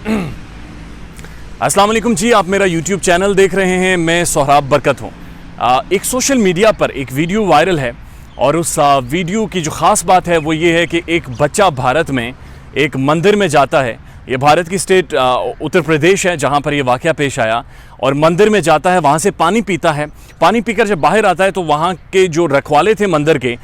अस्सलाम वालेकुम जी, आप मेरा YouTube चैनल देख रहे हैं। मैं सोहराब बरकत हूँ। एक सोशल मीडिया पर एक वीडियो वायरल है और उस वीडियो की जो ख़ास बात है वो ये है कि एक बच्चा भारत में एक मंदिर में जाता है। ये भारत की स्टेट उत्तर प्रदेश है जहाँ पर ये वाक़या पेश आया, और मंदिर में जाता है, वहाँ से पानी पीता है। पानी पीकर जब बाहर आता है तो वहाँ के जो रखवाले थे मंदिर के,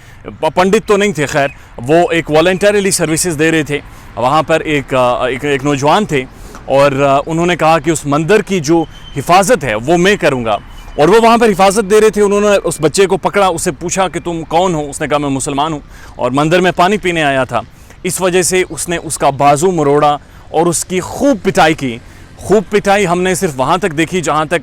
पंडित तो नहीं थे खैर, वो एक वॉलंटरीली सर्विसेज दे रहे थे। वहाँ पर एक नौजवान थे और उन्होंने कहा कि उस मंदिर की जो हिफाजत है वो मैं करूँगा, और वो वहाँ पर हिफाजत दे रहे थे। उन्होंने उस बच्चे को पकड़ा, उससे पूछा कि तुम कौन हो? उसने कहा मैं मुसलमान हूँ और मंदिर में पानी पीने आया था। इस वजह से उसने उसका बाजू मरोड़ा और उसकी खूब पिटाई की। खूब पिटाई हमने सिर्फ वहाँ तक देखी जहाँ तक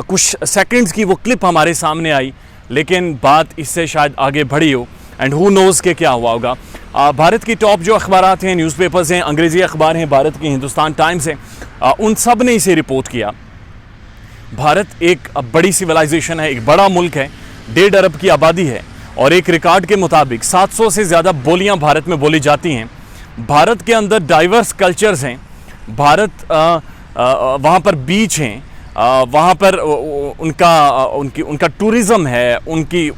कुछ सेकंड्स की वो क्लिप हमारे सामने आई, लेकिन बात इससे शायद आगे बढ़ी हो, एंड हु नोज़ के क्या हुआ होगा। भारत की टॉप जो अखबारात हैं, न्यूज़पेपर्स हैं, अंग्रेज़ी अखबार हैं, भारत की हिंदुस्तान टाइम्स है, उन सब ने इसे रिपोर्ट किया। भारत एक बड़ी सिविलाइजेशन है, एक बड़ा मुल्क है, 1.5 अरब की आबादी है, और एक रिकॉर्ड के मुताबिक 700 से ज़्यादा बोलियाँ भारत में बोली जाती हैं। भारत के अंदर डाइवर्स कल्चर्स हैं। भारत वहाँ पर बीच हैं, वहाँ पर उनका टूरिज़म है, उनकी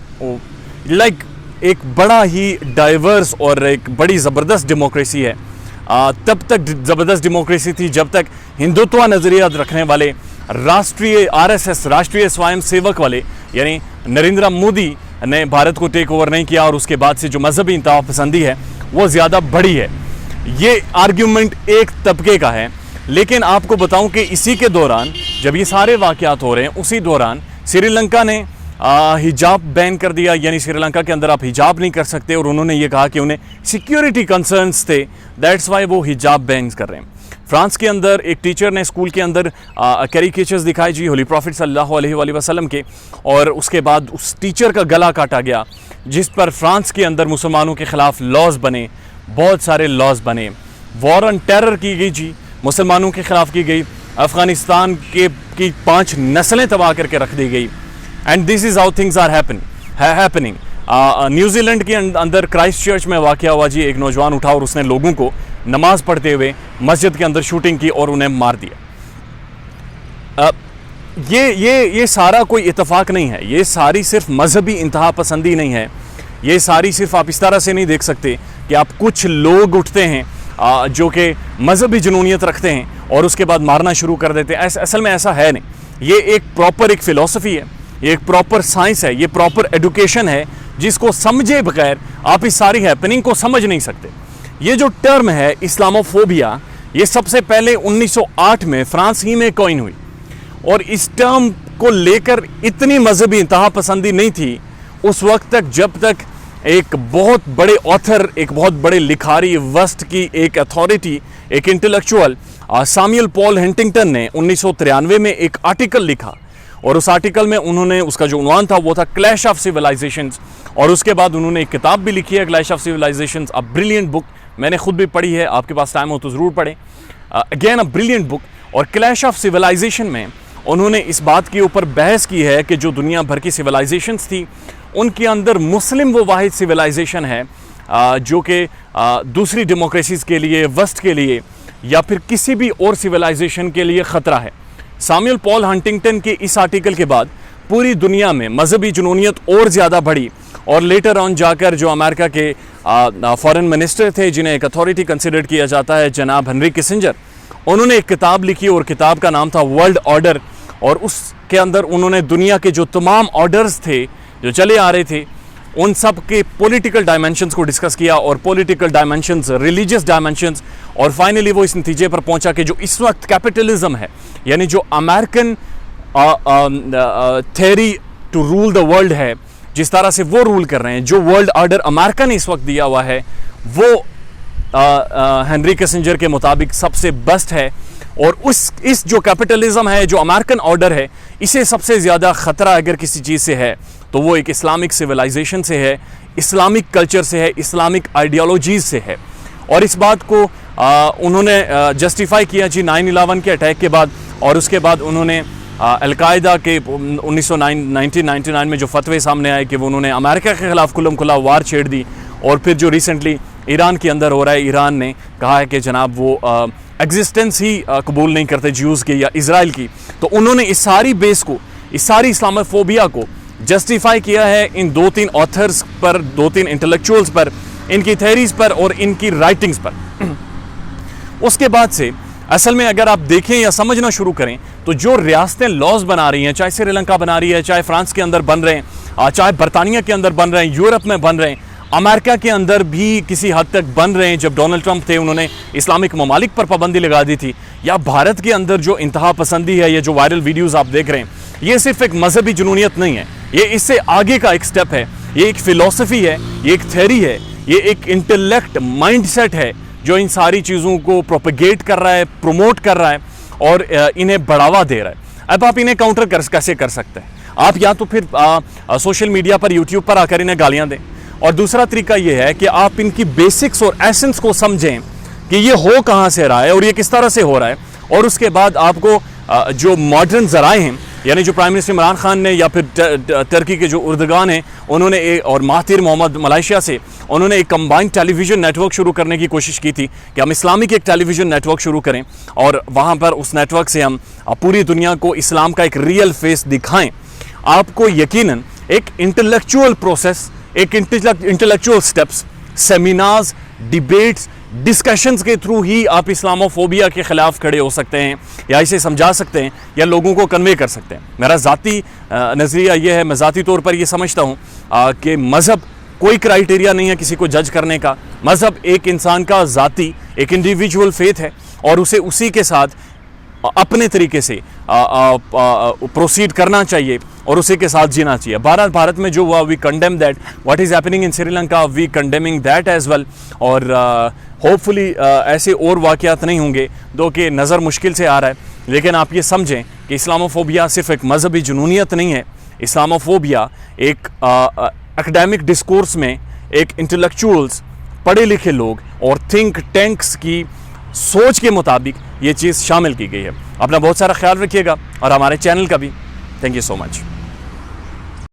लाइक एक बड़ा ही डाइवर्स और एक बड़ी ज़बरदस्त डेमोक्रेसी है। तब तक ज़बरदस्त डेमोक्रेसी थी जब तक हिंदुत्व नज़रिया रखने वाले राष्ट्रीय RSS राष्ट्रीय स्वयं सेवक वाले यानी नरेंद्र मोदी ने भारत को टेक ओवर नहीं किया, और उसके बाद से जो मजहबी इंतहा पसंदी है वो ज़्यादा बढ़ी है। ये आर्ग्यूमेंट एक तबके का है, लेकिन आपको बताऊं कि इसी के दौरान जब ये सारे वाक़यात हो रहे हैं, उसी दौरान श्रीलंका ने हिजाब बैन कर दिया, यानी श्रीलंका के अंदर आप हिजाब नहीं कर सकते, और उन्होंने ये कहा कि उन्हें सिक्योरिटी कंसर्न्स थे, दैट्स वाई वो हिजाब बैन कर रहे हैं। फ्रांस के अंदर एक टीचर ने स्कूल के अंदर कैरिकेचर्स दिखाए जी होली प्रॉफिट सल्लल्लाहु अलैहि वसल्लम के, और उसके बाद उस टीचर का गला काटा गया, जिस पर फ्रांस के अंदर मुसलमानों के ख़िलाफ़ लॉज बने, बहुत सारे लॉज बने। वॉर ऑन टेरर की गई जी, मुसलमानों के ख़िलाफ़ की गई। अफ़गानिस्तान की 5 नस्लें तबाह करके रख दी गई। And this is how things are happening. New Zealand के अंदर क्राइस्ट चर्च में वाक़या हुआ जी, एक नौजवान उठा और उसने लोगों को नमाज पढ़ते हुए मस्जिद के अंदर शूटिंग की और उन्हें मार दिया। ये सारा कोई इत्तेफाक नहीं है, ये सारी सिर्फ मजहबी इंतहा पसंदी नहीं है, ये सारी सिर्फ आप इस तरह से नहीं देख सकते कि आप कुछ लोग उठते हैं जो कि मजहबी जुनूनियत रखते हैं और उसके बाद मारना शुरू कर देते हैं। असल में ऐसा है नहीं। ये एक प्रॉपर एक फ़िलॉसफी है, ये एक प्रॉपर साइंस है, ये प्रॉपर एडुकेशन है, जिसको समझे बगैर आप इस सारी हैपनिंग को समझ नहीं सकते। ये जो टर्म है इस्लामोफोबिया, ये सबसे पहले 1908 में फ्रांस ही में कॉइन हुई, और इस टर्म को लेकर इतनी मजहबी इंतहा पसंदी नहीं थी उस वक्त तक जब तक एक बहुत बड़े ऑथर, एक बहुत बड़े लिखारी, वस्ट की एक अथॉरिटी, एक इंटेलेक्चुअल सैमुअल पॉल हंटिंगटन ने 1993 में एक आर्टिकल लिखा, और उस आर्टिकल में उन्होंने, उसका जो उन्वान था वो था क्लैश ऑफ सिविलाइजेशंस, और उसके बाद उन्होंने एक किताब भी लिखी है, clash of civilizations, a brilliant book. मैंने खुद भी पढ़ी है, आपके पास टाइम हो तो ज़रूर पढ़ें। Again a brilliant book. और क्लैश ऑफ सिविलाइजेशन में उन्होंने इस बात के ऊपर बहस की है कि जो दुनिया भर की सिविलाइजेशंस थी उनके अंदर मुस्लिम वो वाहिद सिविलाइजेशन है जो कि दूसरी डेमोक्रेसीज़ के लिए, वस्ट के लिए, या फिर किसी भी और सिविलाइजेशन के लिए ख़तरा है। सैमुअल पॉल हंटिंगटन के इस आर्टिकल के बाद पूरी दुनिया में मजहबी जुनूनियत और ज़्यादा बढ़ी, और लेटर ऑन जाकर जो अमेरिका के फॉरेन मिनिस्टर थे, जिन्हें एक अथॉरिटी कंसिडर किया जाता है, जनाब हेनरी किसिंजर, उन्होंने एक किताब लिखी और किताब का नाम था वर्ल्ड ऑर्डर, और उसके अंदर उन्होंने दुनिया के जो तमाम ऑर्डर्स थे जो चले आ रहे थे उन सब के पॉलिटिकल डायमेंशंस को डिस्कस किया, और पॉलिटिकल डायमेंशंस, रिलीजियस डायमेंशंस, और फाइनली वो इस नतीजे पर पहुंचा कि जो इस वक्त कैपिटलिज्म है, यानी जो American theory to rule the world है, जिस तरह से वो रूल कर रहे हैं, जो वर्ल्ड ऑर्डर अमेरिका ने इस वक्त दिया हुआ है, वो हेनरी किसिंजर के मुताबिक सबसे बेस्ट है। और इस जो कैपिटलिज्म है, जो अमेरिकन ऑर्डर है, इसे सबसे ज़्यादा ख़तरा अगर किसी चीज़ से है तो वो एक इस्लामिक सिविलाइजेशन से है, इस्लामिक कल्चर से है, इस्लामिक आइडियोलॉजीज़ से है। और इस बात को उन्होंने जस्टिफाई किया जी 9/11 के अटैक के बाद, और उसके बाद उन्होंने अलकायदा के 1999 में जो फतवे सामने आए कि वो उन्होंने अमेरिका के ख़िलाफ़ खुल्लम खुल्ला वार छेड़ दी, और फिर जो रिसेंटली ईरान के अंदर हो रहा है, ईरान ने कहा है कि जनाब वो एग्जिस्टेंस ही कबूल नहीं करते ज्यूज़ की या इजराइल की, तो उन्होंने इस सारी बेस को, इस सारी इस्लामोफोबिया को जस्टिफाई किया है इन 2-3 ऑथर्स पर, 2-3 इंटेलेक्चुअल्स पर, इनकी थेरीज पर और इनकी राइटिंग्स पर। उसके बाद से असल में अगर आप देखें या समझना शुरू करें तो जो रियासतें लॉज बना रही हैं, चाहे श्रीलंका बना रही है, चाहे फ्रांस के अंदर बन रहे हैं, चाहे बरतानिया के अंदर बन रहे हैं, यूरोप में बन रहे हैं, अमेरिका के अंदर भी किसी हद तक बन रहे हैं। जब डोनाल्ड ट्रंप थे उन्होंने इस्लामिक ममालिक पर पाबंदी लगा दी थी, या भारत के अंदर जो इंतहा पसंदी है, ये जो वायरल वीडियोस आप देख रहे हैं, ये सिर्फ एक मजहबी जुनूनियत नहीं है, ये इससे आगे का एक स्टेप है, ये एक फिलॉसफी है, ये एक थ्योरी है, ये एक इंटेलेक्ट माइंडसेट है जो इन सारी चीज़ों को प्रोपेगेट कर रहा है, प्रमोट कर रहा है और इन्हें बढ़ावा दे रहा है। अब आप इन्हें काउंटर कैसे कर सकते हैं? आप या तो फिर सोशल मीडिया पर, यूट्यूब पर आकर इन्हें गालियां दें, और दूसरा तरीका यह है कि आप इनकी बेसिक्स और एसेंस को समझें कि ये हो कहाँ से रहा है और ये किस तरह से हो रहा है, और उसके बाद आपको जो मॉडर्न ज़राए हैं, यानी जो प्राइम मिनिस्टर इमरान खान ने या फिर टर्की के जो उर्दगान हैं उन्होंने और महातिर मोहम्मद मलेशिया से उन्होंने एक कंबाइंड टेलीविज़न नेटवर्क शुरू करने की कोशिश की थी कि हम इस्लामिक एक टेलीविज़न नेटवर्क शुरू करें और वहाँ पर उस नेटवर्क से हम पूरी दुनिया को इस्लाम का एक रियल फेस दिखाएं। आपको यकीनन एक इंटेलेक्चुअल प्रोसेस, एक intellectual steps, seminars, debates, discussions के थ्रू ही आप इस्लामोफोबिया के ख़िलाफ़ खड़े हो सकते हैं, या इसे समझा सकते हैं, या लोगों को कन्वे कर सकते हैं। मेरा ज़ाती नज़रिया ये है, मैं ज़ाती तौर पर ये समझता हूँ कि मज़हब कोई क्राइटेरिया नहीं है किसी को जज करने का। मज़हब एक इंसान का ज़ाती, एक इंडिविजुअल फेथ है और उसे उसी के साथ अपने तरीके से प्रोसीड करना चाहिए और उसी के साथ जीना चाहिए। भारत में जो हुआ, we condemn that, what is happening in Sri Lanka, we condemning that as well, और होपफुली ऐसे और वाक़यात नहीं होंगे दो कि नज़र मुश्किल से आ रहा है। लेकिन आप ये समझें कि इस्लामोफोबिया सिर्फ एक मजहबी जुनूनियत नहीं है, इस्लामोफोबिया एक एकेडमिक डिस्कोर्स में एक इंटेलेक्चुअल्स, पढ़े लिखे लोग और थिंक टैंक्स की सोच के मुताबिक ये चीज़ शामिल की गई है। अपना बहुत सारा ख्याल रखिएगा और हमारे चैनल का भी। Thank you so much.